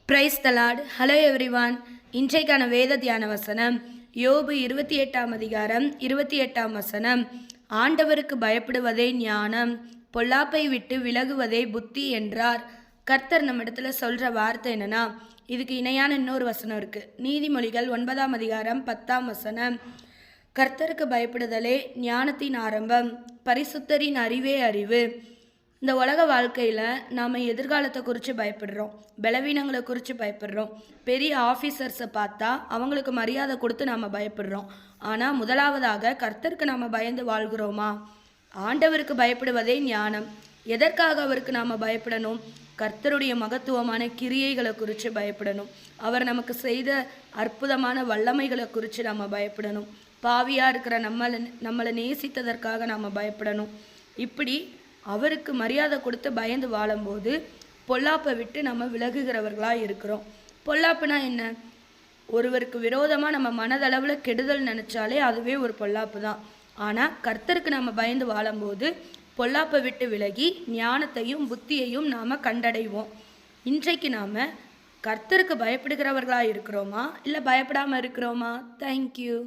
Praise the Lord. Hello everyone. இன்றைக்கான வேத தியான வசனம் யோபு 28ஆம் அதிகாரம் 28ஆம் வசனம். ஆண்டவருக்கு பயப்படுவதே ஞானம், பொல்லாப்பை விட்டு விலகுவதே புத்தி என்றார். கர்த்தர் நம்ம இடத்துல சொல்கிற வார்த்தை என்னன்னா, இதுக்கு இணையான இன்னொரு வசனம் இருக்குது. நீதிமொழிகள் 9ஆம் அதிகாரம் 10ஆம் வசனம். கர்த்தருக்கு பயப்படுதலே ஞானத்தின் ஆரம்பம், பரிசுத்தரின் அறிவே அறிவு. இந்த உலக வாழ்க்கையில் நாம் எதிர்காலத்தை குறித்து பயப்படுறோம், பலவீனங்களை குறித்து பயப்படுறோம், பெரிய ஆஃபீஸர்ஸை பார்த்தா அவங்களுக்கு மரியாதை கொடுத்து நாம் பயப்படுறோம். ஆனால் முதலாவதாக கர்த்தருக்கு நாம் பயந்து வாழ்கிறோமா? ஆண்டவருக்கு பயப்படுவதே ஞானம். எதற்காக அவருக்கு நாம் பயப்படணும்? கர்த்தருடைய மகத்துவமான கிரியைகளை குறித்து பயப்படணும். அவர் நமக்கு செய்த அற்புதமான வல்லமைகளை குறித்து நம்ம பயப்படணும். பாவியாக இருக்கிற நம்மளை நேசித்ததற்காக நாம் பயப்படணும். இப்படி அவருக்கு மரியாதை கொடுத்து பயந்து வாழும்போது பொல்லாப்பை விட்டு நம்ம விலகுகிறவர்களாக இருக்கிறோம். பொல்லாப்புனா என்ன? ஒருவருக்கு விரோதமாக நம்ம மனதளவில் கெடுதல் நினச்சாலே அதுவே ஒரு பொல்லாப்பு தான். ஆனால் கர்த்தருக்கு நம்ம பயந்து வாழும்போது பொல்லாப்பை விட்டு விலகி ஞானத்தையும் புத்தியையும் நாம் கண்டடைவோம். இன்றைக்கு நாம் கர்த்தருக்கு பயப்படுகிறவர்களாக இருக்கிறோமா இல்லை பயப்படாமல் இருக்கிறோமா? தேங்க்யூ.